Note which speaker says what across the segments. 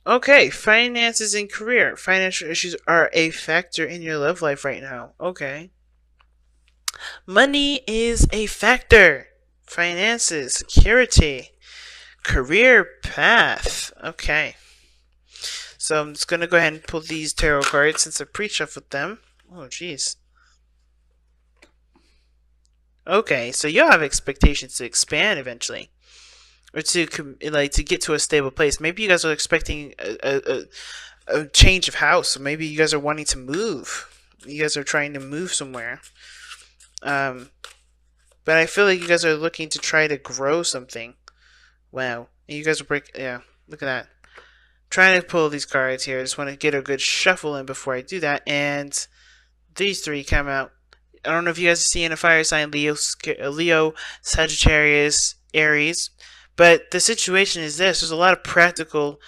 Speaker 1: Okay, finances and career. Financial issues are a factor in your love life right now. Okay. Money is a factor. Finances, security, career path. Okay. So I'm just gonna go ahead and pull these tarot cards since I pre-shuffled them. Oh, jeez. Okay, so you'll have expectations to expand eventually, or to get to a stable place. Maybe you guys are expecting a change of house. Or maybe you guys are wanting to move. You guys are trying to move somewhere. Um, but I feel like you guys are looking to try to grow something. Wow, and you guys are Yeah, look at that. Trying to pull these cards here. I just want to get a good shuffle in before I do that. And these three come out. I don't know if you guys are seeing a fire sign: Leo, Sagittarius, Aries. But the situation is this: there's a lot of practical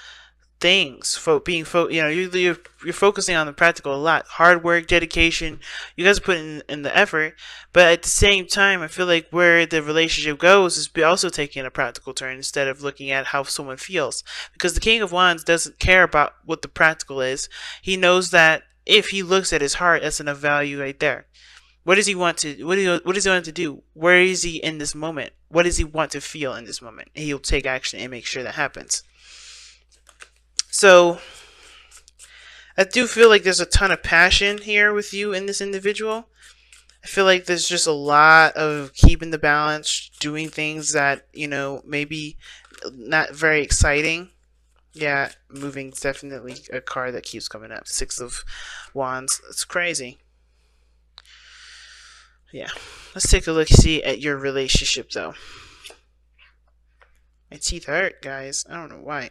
Speaker 1: things. You're focusing on the practical a lot. Hard work, dedication. You guys are putting in the effort, but at the same time, I feel like where the relationship goes is also taking a practical turn instead of looking at how someone feels. Because the King of Wands doesn't care about what the practical is. He knows that if he looks at his heart, that's enough value right there. What does he want to? What does he want to do? Where is he in this moment? What does he want to feel in this moment? And he'll take action and make sure that happens. So I do feel like there's a ton of passion here with you and this individual. I feel like there's just a lot of keeping the balance, doing things that, maybe not very exciting. Yeah, moving's definitely a card that keeps coming up. Six of Wands. It's crazy. Yeah. Let's take a look see at your relationship though. My teeth hurt, guys. I don't know why.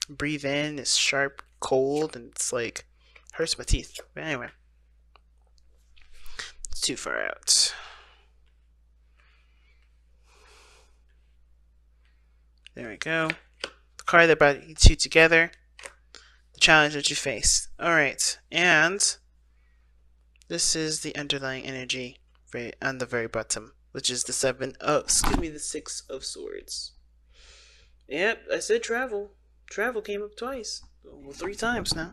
Speaker 1: Breathe in, it's sharp, cold, and it's like hurts my teeth. But anyway. It's too far out. There we go. The card that brought you two together. The challenge that you face. Alright, and this is the underlying energy on the very bottom, which is the the Six of Swords. Yep, I said travel. Travel came up twice. Well, three times now.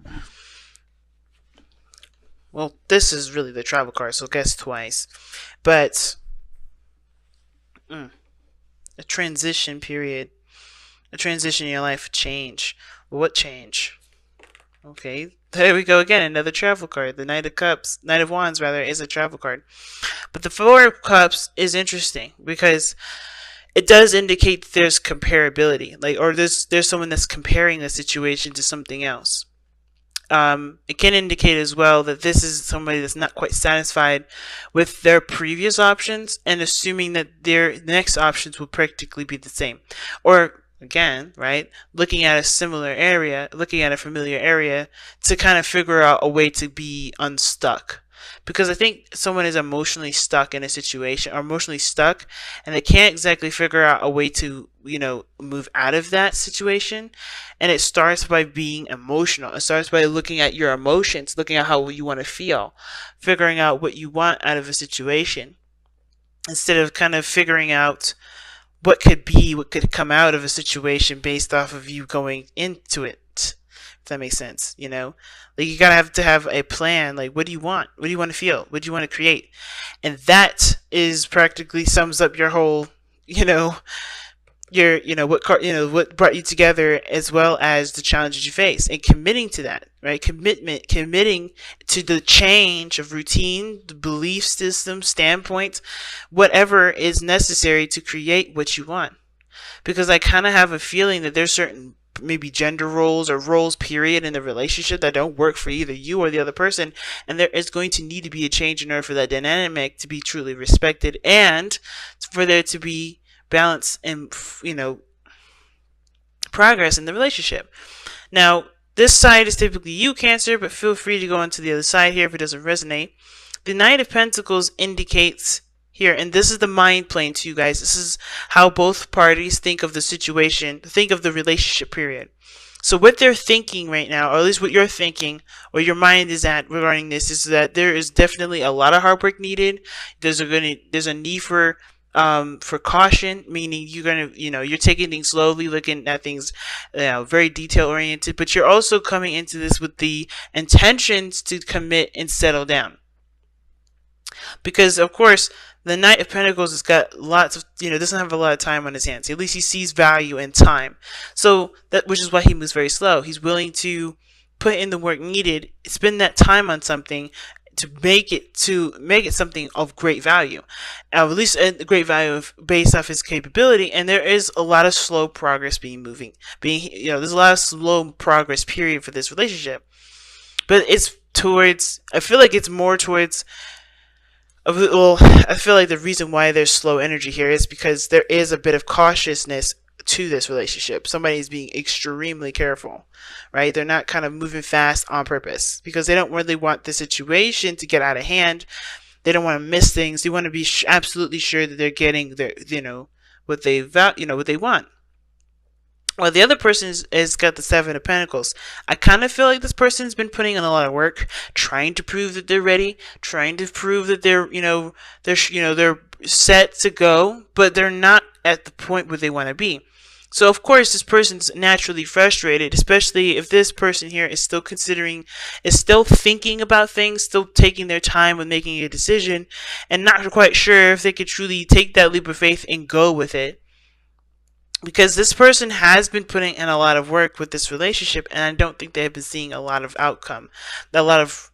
Speaker 1: Well, this is really the travel card, so guess twice. But a transition period, a transition in your life, change. What change? Okay, there we go again. Another travel card. The Knight of Wands rather, is a travel card. But the Four of Cups is interesting because it does indicate that there's comparability, or there's someone that's comparing the situation to something else. It can indicate as well that this is somebody that's not quite satisfied with their previous options and assuming that their next options will practically be the same. Or again, right, looking at a similar area, looking at a familiar area to kind of figure out a way to be unstuck. Because I think someone is emotionally stuck in a situation, or emotionally stuck, and they can't exactly figure out a way to, move out of that situation. And it starts by being emotional. It starts by looking at your emotions, looking at how you want to feel, figuring out what you want out of a situation, instead of kind of figuring out what could come out of a situation based off of you going into it. If that makes sense, like you gotta have to have a plan. Like, what do you want? What do you want to feel? What do you want to create? And that is practically sums up your whole, what brought you together, as well as the challenges you face, and committing to that, right? Committing to the change of routine, the belief system, standpoint, whatever is necessary to create what you want. Because I kind of have a feeling that there's certain maybe gender roles or roles period in the relationship that don't work for either you or the other person, and there is going to need to be a change in order for that dynamic to be truly respected and for there to be balance and progress in the relationship. Now, this side is typically you, Cancer, but feel free to go into the other side here if it doesn't resonate. The Knight of Pentacles indicates here, and this is the mind plane too, guys. This is how both parties think of the situation, think of the relationship period. So what they're thinking right now, or at least what you're thinking, or your mind is at regarding this, is that there is definitely a lot of hard work needed. There's a need for For caution, meaning you're gonna, you're taking things slowly, looking at things, very detail oriented, but you're also coming into this with the intentions to commit and settle down. Because of course, the Knight of Pentacles has got lots of, doesn't have a lot of time on his hands. At least he sees value in time. So that, which is why he moves very slow. He's willing to put in the work needed, spend that time on something to make it something of great value, at least a great value based off his capability. And there is a lot of slow progress there's a lot of slow progress period for this relationship, but it's towards, I feel like it's more towards, well, I feel like the reason why there's slow energy here is because there is a bit of cautiousness to this relationship. Somebody's being extremely careful, right? They're not kind of moving fast on purpose because they don't really want the situation to get out of hand. They don't want to miss things. They want to be absolutely sure that they're getting their, what they what they want. Well, the other person has got the Seven of Pentacles. I kind of feel like this person's been putting in a lot of work, trying to prove that they're ready, trying to prove that they're set to go, but they're not at the point where they want to be. So of course this person's naturally frustrated, especially if this person here is still thinking about things, still taking their time when making a decision, and not quite sure if they could truly take that leap of faith and go with it. Because this person has been putting in a lot of work with this relationship, and I don't think they have been seeing a lot of outcome, a lot of,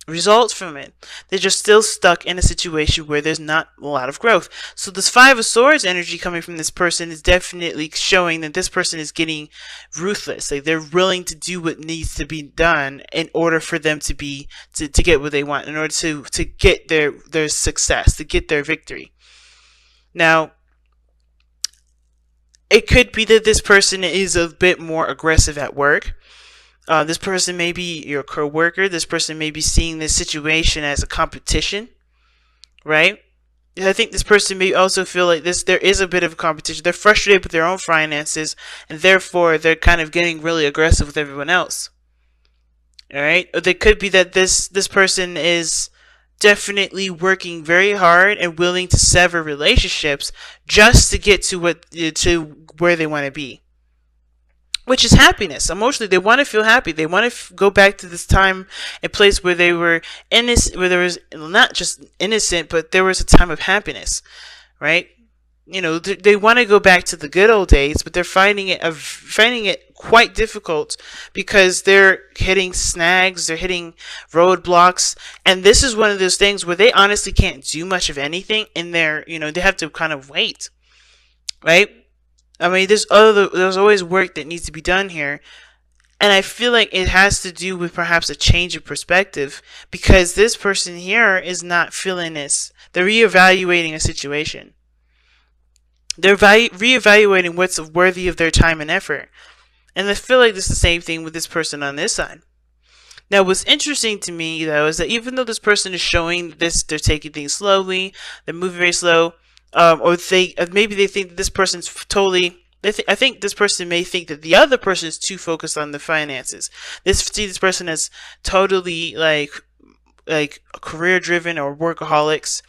Speaker 1: results from it. They're just still stuck in a situation where there's not a lot of growth. So this Five of Swords energy coming from this person is definitely showing that this person is getting ruthless. Like, they're willing to do what needs to be done in order for them to get what they want, in order to get their success, to get their victory. Now, it could be that this person is a bit more aggressive at work. This person may be your co-worker. This person may be seeing this situation as a competition, right? I think this person may also feel like there is a bit of a competition. They're frustrated with their own finances, and therefore they're kind of getting really aggressive with everyone else. All right? Or it could be that this person is definitely working very hard and willing to sever relationships just to get to where they want to be, which is happiness. Emotionally, they want to feel happy. They want to go back to this time and place where they were innocent, where there was not just innocent, but there was a time of happiness, right? They want to go back to the good old days, but they're finding it quite difficult because they're hitting snags, they're hitting roadblocks, and this is one of those things where they honestly can't do much of anything, and they have to kind of wait, right? I mean, there's always work that needs to be done here. And I feel like it has to do with perhaps a change of perspective, because this person here is not feeling this. They're reevaluating a situation. They're reevaluating what's worthy of their time and effort. And I feel like this is the same thing with this person on this side. Now, what's interesting to me, though, is that even though this person is showing this, they're taking things slowly, they're moving very slow, or maybe they think that this person's totally. I think this person may think that the other person is too focused on the finances. This person is totally like career driven or workaholics.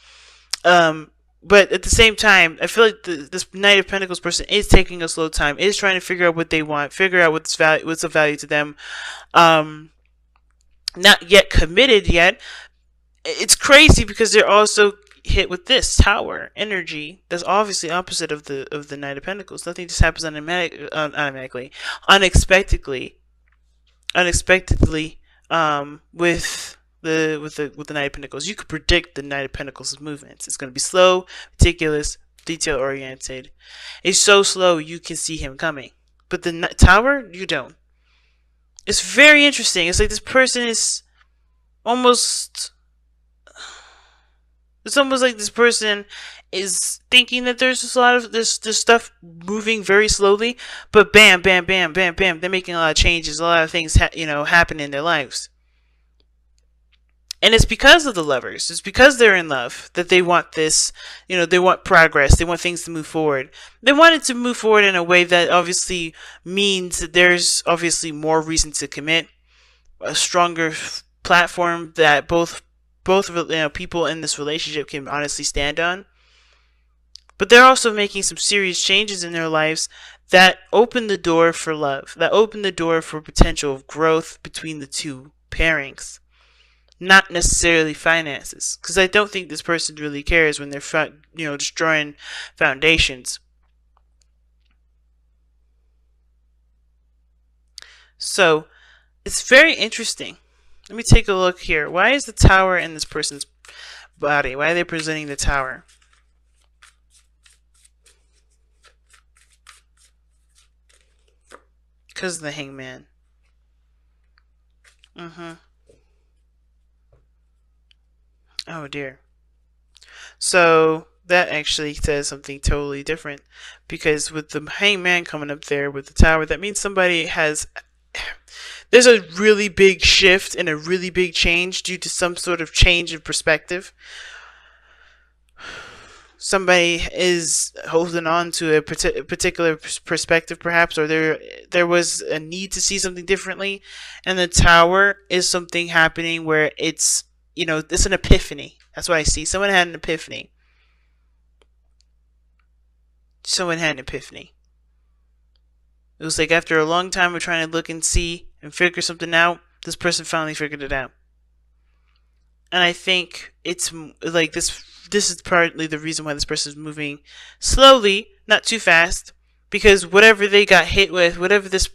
Speaker 1: But at the same time, I feel like this Knight of Pentacles person is taking a slow time, is trying to figure out what they want, figure out what's of value to them. Not yet committed yet. It's crazy because they're also hit with this Tower energy that's obviously opposite of the Knight of Pentacles. Nothing just happens automatically, unexpectedly, with the Knight of Pentacles. You could predict the Knight of Pentacles' movements. It's going to be slow, meticulous, detail oriented. It's so slow you can see him coming, but the Tower, you don't. It's very interesting. It's like this person is almost. It's almost like this person is thinking that there's just a lot of this stuff moving very slowly, but bam, bam, bam, bam, bam, they're making a lot of changes, a lot of things happen in their lives. And it's because of the Lovers. It's because they're in love that they want this, they want progress. They want things to move forward. They want it to move forward in a way that obviously means that there's obviously more reason to commit, a stronger platform that both people in this relationship can honestly stand on. But they're also making some serious changes in their lives that open the door for love, that open the door for potential of growth between the two pairings. Not necessarily finances, because I don't think this person really cares when they're destroying foundations. So it's very interesting. Let me take a look here. Why is the tower in this person's body? Why are they presenting the tower? Because of the hangman. Oh dear. So that actually says something totally different, because with the hangman coming up there with the tower, that means somebody has, there's a really big shift and a really big change due to some sort of change in perspective. Somebody is holding on to a particular perspective, perhaps, or there was a need to see something differently, and the tower is something happening where it's an epiphany. That's what I see. Someone had an epiphany. It was like after a long time of trying to look and see and figure something out, this person finally figured it out. And I think it's like this is partly the reason why this person is moving slowly, not too fast, because whatever they got hit with, whatever this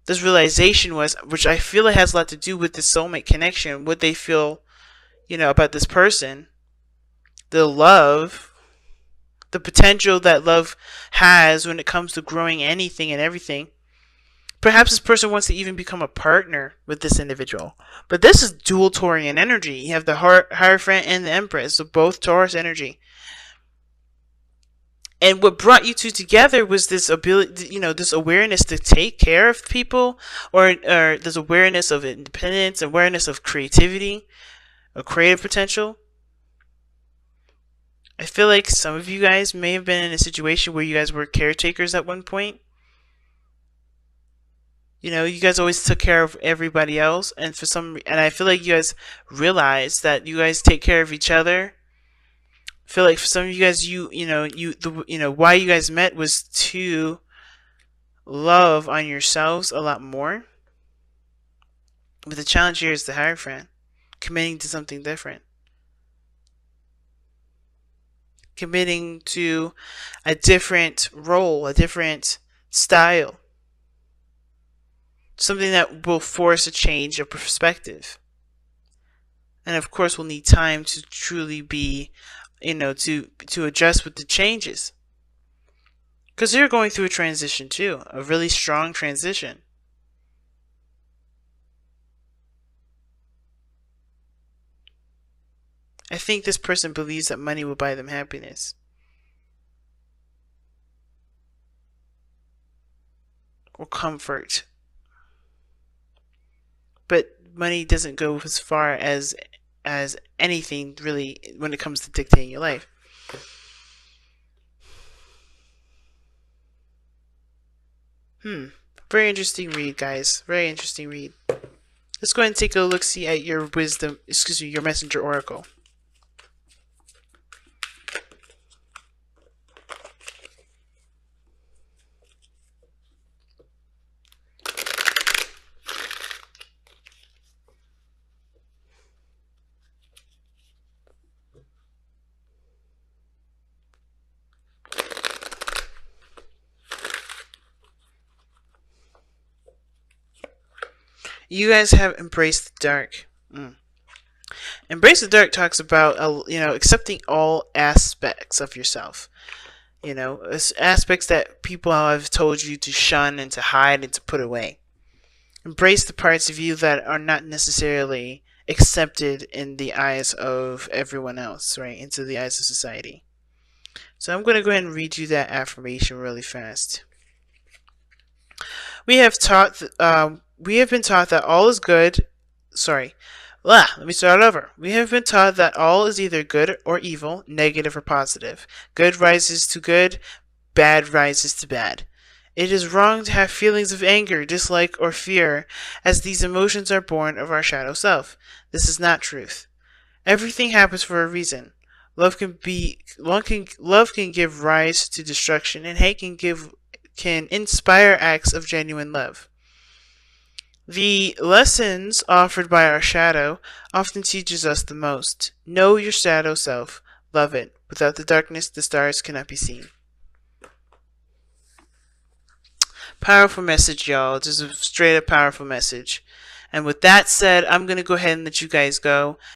Speaker 1: this realization was, which I feel it has a lot to do with the soulmate connection, what they feel about this person, the love, the potential that love has when it comes to growing anything and everything. Perhaps this person wants to even become a partner with this individual. But this is dual Taurian energy. You have the Hierophant and the Empress, so both Taurus energy. And what brought you two together was this ability, this awareness to take care of people, or this awareness of independence, awareness of creativity, a creative potential. I feel like some of you guys may have been in a situation where you guys were caretakers at one point. You guys always took care of everybody else, and I feel like you guys realized that you guys take care of each other. I feel like for some of you guys, why you guys met was to love on yourselves a lot more. But the challenge here is the Hierophant, committing to something different. Committing to a different role, a different style. Something that will force a change of perspective. And of course, we'll need time to truly be, to adjust with the changes. Because you're going through a transition too, a really strong transition. I think this person believes that money will buy them happiness. Or comfort. But money doesn't go as far as anything really when it comes to dictating your life. Very interesting read, guys. Very interesting read. Let's go ahead and take a look-see at your your messenger oracle. You guys have embraced the dark. Embrace the dark talks about accepting all aspects of yourself. Aspects that people have told you to shun and to hide and to put away. Embrace the parts of you that are not necessarily accepted in the eyes of everyone else, right? Into the eyes of society. So I'm going to go ahead and read you that affirmation really fast. We have been taught that all is good. Let me start over. We have been taught that all is either good or evil, negative or positive. Good rises to good, bad rises to bad. It is wrong to have feelings of anger, dislike, or fear, as these emotions are born of our shadow self. This is not truth. Everything happens for a reason. Love can give rise to destruction, and hate can inspire acts of genuine love. The lessons offered by our shadow often teaches us the most. Know your shadow self. Love it. Without the darkness, the stars cannot be seen. Powerful message, y'all. Just a straight up powerful message. And with that said, I'm going to go ahead and let you guys go.